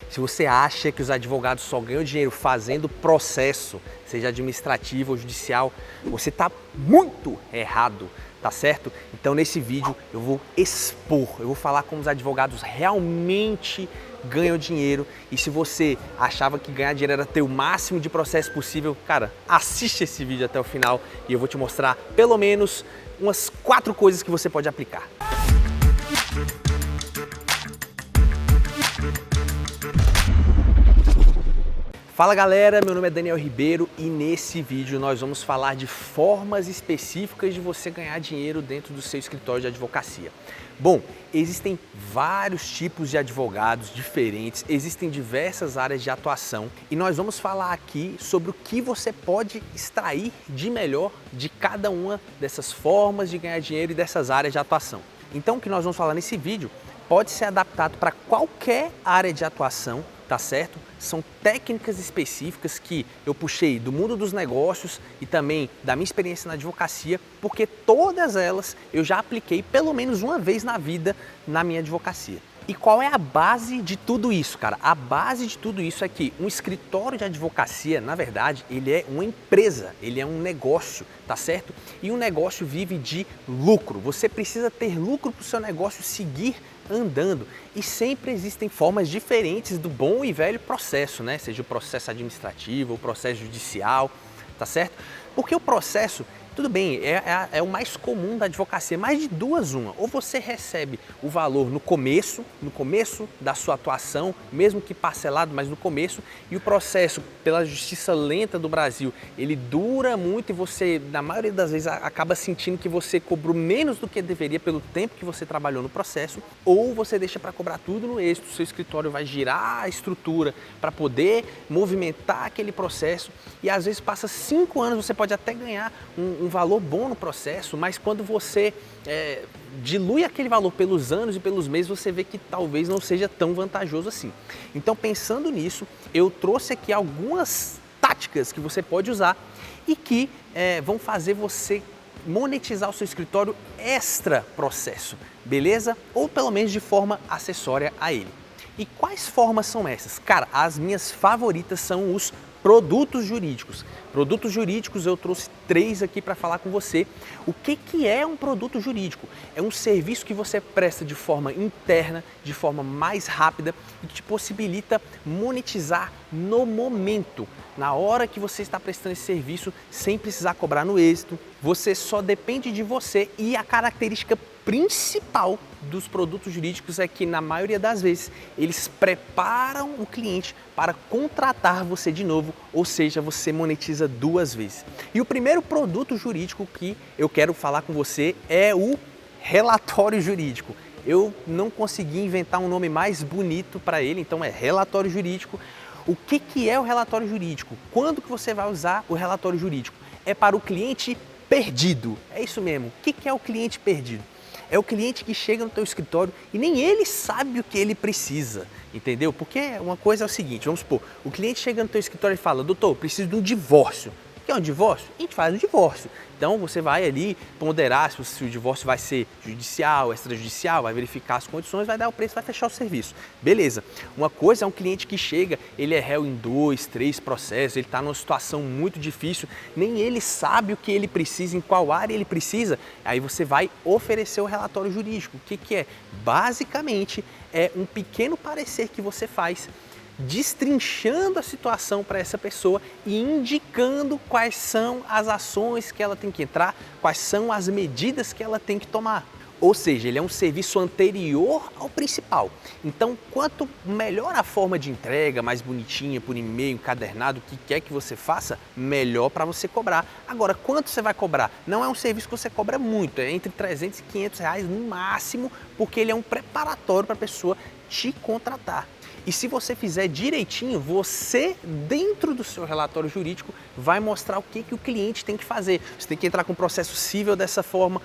Se você acha que os advogados só ganham dinheiro fazendo processo, seja administrativo ou judicial, você está muito errado, tá certo? Então nesse vídeo eu vou expor, eu vou falar como os advogados realmente ganham dinheiro. E se você achava que ganhar dinheiro era ter o máximo de processo possível, cara, assiste esse vídeo até o final e eu vou te mostrar pelo menos umas 4 coisas que você pode aplicar. Fala galera, meu nome é Daniel Ribeiro e nesse vídeo nós vamos falar de formas específicas de você ganhar dinheiro dentro do seu escritório de advocacia. Bom, existem vários tipos de advogados diferentes, existem diversas áreas de atuação e nós vamos falar aqui sobre o que você pode extrair de melhor de cada uma dessas formas de ganhar dinheiro e dessas áreas de atuação. Então o que nós vamos falar nesse vídeo pode ser adaptado para qualquer área de atuação, tá certo? São técnicas específicas que eu puxei do mundo dos negócios e também da minha experiência na advocacia, porque todas elas eu já apliquei pelo menos uma vez na vida na minha advocacia. E qual é a base de tudo isso, cara? A base de tudo isso é que um escritório de advocacia, na verdade, ele é uma empresa, ele é um negócio, tá certo? E um negócio vive de lucro. Você precisa ter lucro para o seu negócio seguir andando. E sempre existem formas diferentes do bom e velho processo, né? Seja o processo administrativo, o processo judicial, tá certo? Porque o processo, tudo bem, é o mais comum da advocacia, mas de duas uma. Ou você recebe o valor no começo da sua atuação, mesmo que parcelado, mas no começo, e o processo, pela justiça lenta do Brasil, ele dura muito e você, na maioria das vezes, acaba sentindo que você cobrou menos do que deveria pelo tempo que você trabalhou no processo, ou você deixa para cobrar tudo no êxito, o seu escritório vai girar a estrutura para poder movimentar aquele processo, e às vezes passa 5 anos, você pode até ganhar um valor bom no processo, mas quando você dilui aquele valor pelos anos e pelos meses, você vê que talvez não seja tão vantajoso assim. Então, pensando nisso, eu trouxe aqui algumas táticas que você pode usar e que vão fazer você monetizar o seu escritório extra processo, beleza? Ou pelo menos de forma acessória a ele. E quais formas são essas? Cara, as minhas favoritas são os produtos jurídicos. Produtos jurídicos eu trouxe 3 aqui para falar com você. O que é um produto jurídico? É um serviço que você presta de forma interna, de forma mais rápida e que te possibilita monetizar no momento, na hora que você está prestando esse serviço, sem precisar cobrar no êxito. Você só depende de você e a característica principal dos produtos jurídicos é que, na maioria das vezes, eles preparam o cliente para contratar você de novo, ou seja, você monetiza 2 vezes. E o primeiro produto jurídico que eu quero falar com você é o relatório jurídico. Eu não consegui inventar um nome mais bonito para ele, então é relatório jurídico. O que é o relatório jurídico? Quando que você vai usar o relatório jurídico? É para o cliente perdido. É isso mesmo. O que é o cliente perdido? É o cliente que chega no teu escritório e nem ele sabe o que ele precisa, entendeu? Porque uma coisa é o seguinte, vamos supor, o cliente chega no teu escritório e fala: doutor, preciso de um divórcio. O que é um divórcio? A gente faz um divórcio. Então você vai ali ponderar se o divórcio vai ser judicial, extrajudicial, vai verificar as condições, vai dar o preço, vai fechar o serviço. Beleza. Uma coisa é um cliente que chega, ele é réu em 2, 3 processos, ele está numa situação muito difícil, nem ele sabe o que ele precisa, em qual área ele precisa. Aí você vai oferecer o relatório jurídico. O que é? Basicamente é um pequeno parecer que você faz, destrinchando a situação para essa pessoa e indicando quais são as ações que ela tem que entrar, quais são as medidas que ela tem que tomar. Ou seja, ele é um serviço anterior ao principal. Então, quanto melhor a forma de entrega, mais bonitinha, por e-mail, encadernado, o que quer que você faça, melhor para você cobrar. Agora, quanto você vai cobrar? Não é um serviço que você cobra muito, é entre 300 e 500 reais no máximo, porque ele é um preparatório para a pessoa te contratar. E se você fizer direitinho, você, dentro do seu relatório jurídico, vai mostrar o que o cliente tem que fazer. Você tem que entrar com um processo civil dessa forma,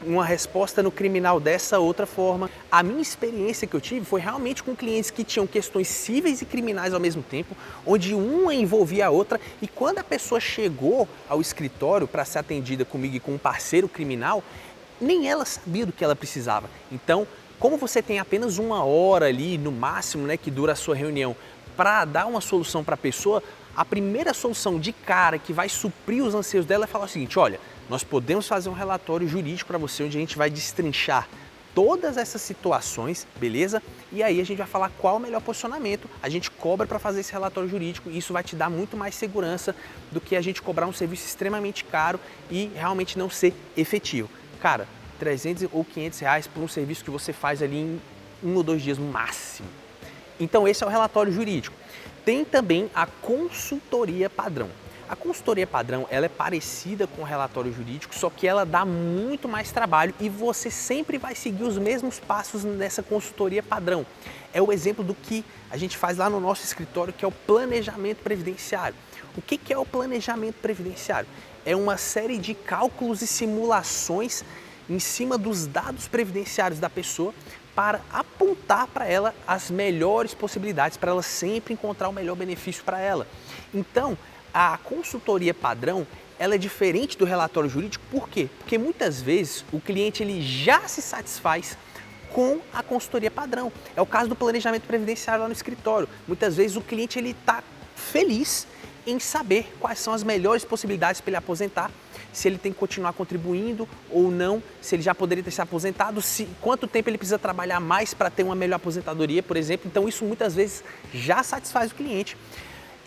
uma resposta no criminal dessa outra forma. A minha experiência que eu tive foi realmente com clientes que tinham questões cíveis e criminais ao mesmo tempo, onde uma envolvia a outra, e quando a pessoa chegou ao escritório para ser atendida comigo e com um parceiro criminal, nem ela sabia do que ela precisava. Então, Como você tem apenas 1 hora ali, no máximo, né, que dura a sua reunião, para dar uma solução para a pessoa, a primeira solução de cara que vai suprir os anseios dela é falar o seguinte: olha, nós podemos fazer um relatório jurídico para você, onde a gente vai destrinchar todas essas situações, beleza? E aí a gente vai falar qual o melhor posicionamento, a gente cobra para fazer esse relatório jurídico e isso vai te dar muito mais segurança do que a gente cobrar um serviço extremamente caro e realmente não ser efetivo. Cara, 300 ou 500 reais por um serviço que você faz ali em 1 ou 2 dias no máximo. Então esse é o relatório jurídico. Tem também a consultoria padrão. A consultoria padrão, ela é parecida com o relatório jurídico, só que ela dá muito mais trabalho e você sempre vai seguir os mesmos passos nessa consultoria padrão. É o exemplo do que a gente faz lá no nosso escritório, que é o planejamento previdenciário. O que é o planejamento previdenciário? É uma série de cálculos e simulações em cima dos dados previdenciários da pessoa para apontar para ela as melhores possibilidades, para ela sempre encontrar o melhor benefício para ela. Então, a consultoria padrão, ela é diferente do relatório jurídico, por quê? Porque muitas vezes o cliente ele já se satisfaz com a consultoria padrão. É o caso do planejamento previdenciário lá no escritório. Muitas vezes o cliente ele está feliz em saber quais são as melhores possibilidades para ele aposentar, se ele tem que continuar contribuindo ou não, se ele já poderia ter se aposentado, quanto tempo ele precisa trabalhar mais para ter uma melhor aposentadoria, por exemplo. Então isso muitas vezes já satisfaz o cliente.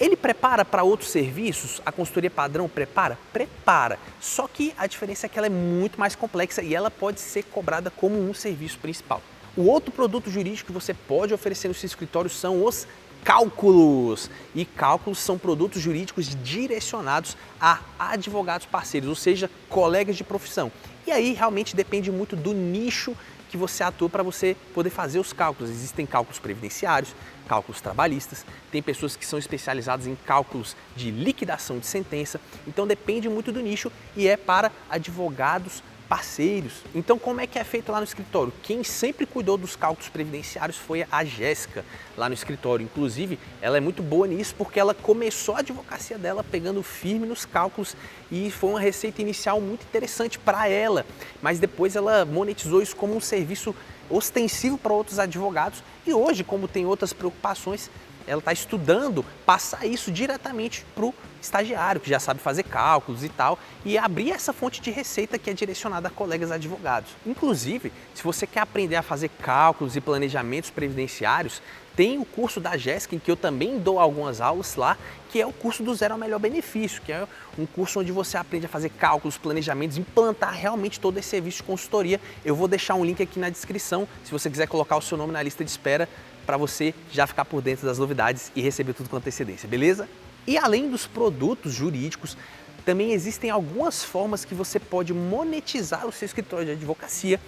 Ele prepara para outros serviços? A consultoria padrão prepara? Prepara. Só que a diferença é que ela é muito mais complexa e ela pode ser cobrada como um serviço principal. O outro produto jurídico que você pode oferecer no seu escritório são os cálculos. E cálculos são produtos jurídicos direcionados a advogados parceiros, ou seja, colegas de profissão. E aí realmente depende muito do nicho que você atua para você poder fazer os cálculos. Existem cálculos previdenciários, cálculos trabalhistas, tem pessoas que são especializadas em cálculos de liquidação de sentença, então depende muito do nicho e é para advogados parceiros. Então como é que é feito lá no escritório? Quem sempre cuidou dos cálculos previdenciários foi a Jéssica lá no escritório. Inclusive, ela é muito boa nisso porque ela começou a advocacia dela pegando firme nos cálculos e foi uma receita inicial muito interessante para ela, mas depois ela monetizou isso como um serviço ostensivo para outros advogados e hoje, como tem outras preocupações, ela está estudando passar isso diretamente para o estagiário, que já sabe fazer cálculos e tal, e abrir essa fonte de receita que é direcionada a colegas advogados. Inclusive, se você quer aprender a fazer cálculos e planejamentos previdenciários, tem o curso da Jéssica, em que eu também dou algumas aulas lá, que é o curso do Zero ao Melhor Benefício, que é um curso onde você aprende a fazer cálculos, planejamentos, implantar realmente todo esse serviço de consultoria. Eu vou deixar um link aqui na descrição, se você quiser colocar o seu nome na lista de espera, para você já ficar por dentro das novidades e receber tudo com antecedência, beleza? E além dos produtos jurídicos, também existem algumas formas que você pode monetizar o seu escritório de advocacia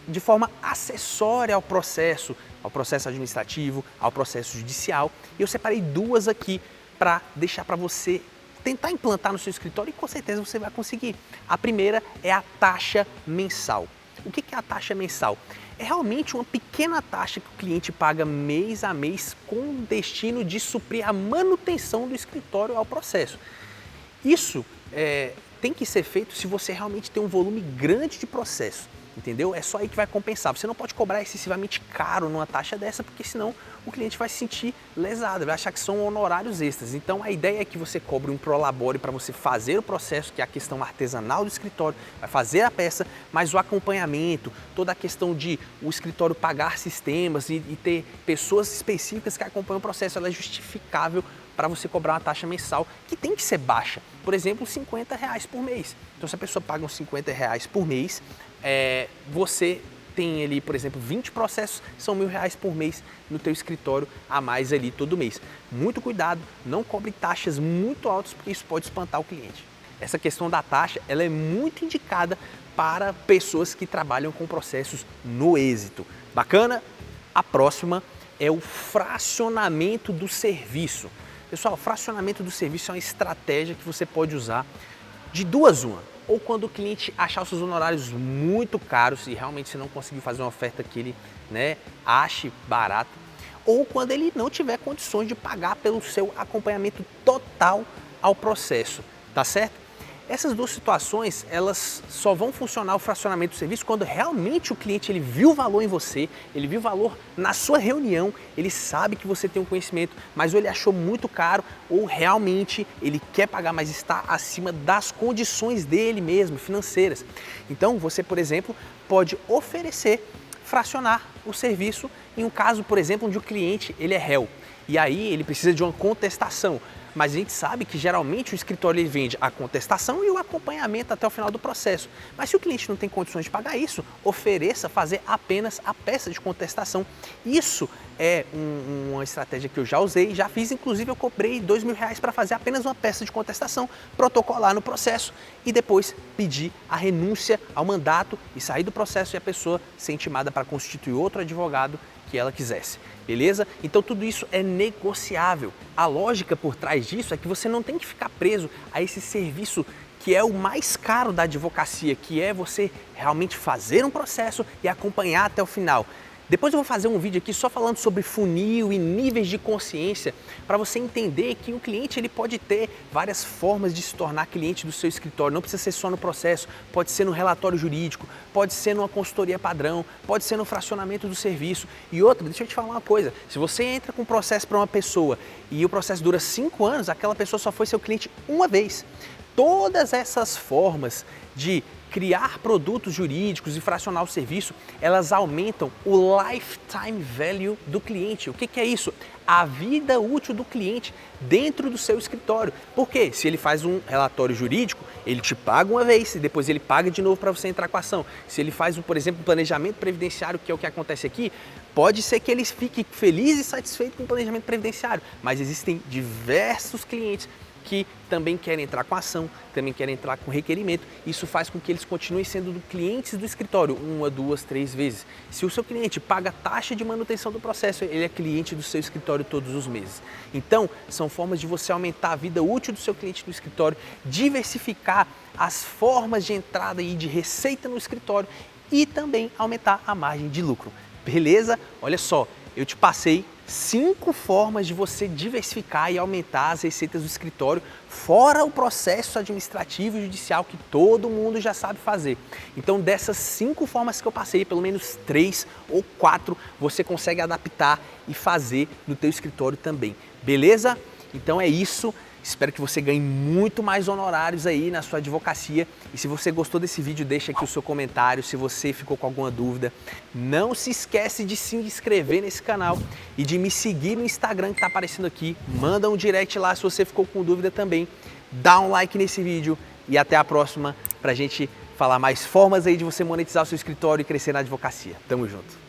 de forma acessória ao processo administrativo, ao processo judicial. E eu separei duas aqui para deixar para você tentar implantar no seu escritório e com certeza você vai conseguir. A primeira é a taxa mensal. O que é a taxa mensal? É realmente uma pequena taxa que o cliente paga mês a mês com o destino de suprir a manutenção do escritório ao processo. Isso tem que ser feito se você realmente tem um volume grande de processo, entendeu? É só aí que vai compensar. Você não pode cobrar excessivamente caro numa taxa dessa, porque senão o cliente vai se sentir lesado, vai achar que são honorários extras. Então a ideia é que você cobre um prolabore para você fazer o processo, que é a questão artesanal do escritório, vai fazer a peça, mas o acompanhamento, toda a questão de o escritório pagar sistemas e ter pessoas específicas que acompanham o processo, ela é justificável para você cobrar uma taxa mensal que tem que ser baixa. Por exemplo, R$50 por mês. Então se a pessoa paga uns R$50 por mês, você tem ali, por exemplo, 20 processos, são R$1.000 por mês no teu escritório a mais ali todo mês. Muito cuidado, não cobre taxas muito altas, porque isso pode espantar o cliente. Essa questão da taxa, ela é muito indicada para pessoas que trabalham com processos no êxito. Bacana? A próxima é o fracionamento do serviço. Pessoal, fracionamento do serviço é uma estratégia que você pode usar de duas uma. Ou quando o cliente achar os seus honorários muito caros e realmente você não conseguir fazer uma oferta que ele ache barato, ou quando ele não tiver condições de pagar pelo seu acompanhamento total ao processo, tá certo? Essas duas situações, elas só vão funcionar o fracionamento do serviço quando realmente o cliente ele viu valor em você, ele viu valor na sua reunião, ele sabe que você tem um conhecimento, mas ou ele achou muito caro ou realmente ele quer pagar, mas está acima das condições dele mesmo, financeiras. Então você, por exemplo, pode oferecer fracionar o serviço em um caso, por exemplo, onde o cliente ele é réu e aí ele precisa de uma contestação. Mas a gente sabe que geralmente o escritório ele vende a contestação e o acompanhamento até o final do processo. Mas se o cliente não tem condições de pagar isso, ofereça fazer apenas a peça de contestação. Isso é uma estratégia que eu já usei, já fiz, inclusive eu cobrei R$2.000 para fazer apenas uma peça de contestação, protocolar no processo e depois pedir a renúncia ao mandato e sair do processo e a pessoa ser intimada para constituir outro advogado que ela quisesse, beleza? Então tudo isso é negociável. A lógica por trás disso é que você não tem que ficar preso a esse serviço que é o mais caro da advocacia, que é você realmente fazer um processo e acompanhar até o final. Depois eu vou fazer um vídeo aqui só falando sobre funil e níveis de consciência para você entender que o cliente ele pode ter várias formas de se tornar cliente do seu escritório. Não precisa ser só no processo, pode ser no relatório jurídico, pode ser numa consultoria padrão, pode ser no fracionamento do serviço. E outra, deixa eu te falar uma coisa, se você entra com um processo para uma pessoa e o processo dura 5 anos, aquela pessoa só foi seu cliente uma vez. Todas essas formas de criar produtos jurídicos e fracionar o serviço, elas aumentam o lifetime value do cliente. O que é isso? A vida útil do cliente dentro do seu escritório. Porque se ele faz um relatório jurídico, ele te paga uma vez e depois ele paga de novo para você entrar com a ação. Se ele faz, por exemplo, um planejamento previdenciário, que é o que acontece aqui, pode ser que ele fique feliz e satisfeito com o planejamento previdenciário, mas existem diversos clientes que também querem entrar com ação, também querem entrar com requerimento. Isso faz com que eles continuem sendo clientes do escritório 1, 2, 3 vezes. Se o seu cliente paga taxa de manutenção do processo, ele é cliente do seu escritório todos os meses. Então, são formas de você aumentar a vida útil do seu cliente do escritório, diversificar as formas de entrada e de receita no escritório e também aumentar a margem de lucro. Beleza? Olha só, eu te passei 5 formas de você diversificar e aumentar as receitas do escritório, fora o processo administrativo e judicial que todo mundo já sabe fazer. Então, dessas 5 formas que eu passei, pelo menos 3 ou 4 você consegue adaptar e fazer no teu escritório também. Beleza? Então é isso. Espero que você ganhe muito mais honorários aí na sua advocacia. E se você gostou desse vídeo, deixa aqui o seu comentário. Se você ficou com alguma dúvida, não se esquece de se inscrever nesse canal e de me seguir no Instagram que está aparecendo aqui. Manda um direct lá se você ficou com dúvida também. Dá um like nesse vídeo e até a próxima para a gente falar mais formas aí de você monetizar o seu escritório e crescer na advocacia. Tamo junto!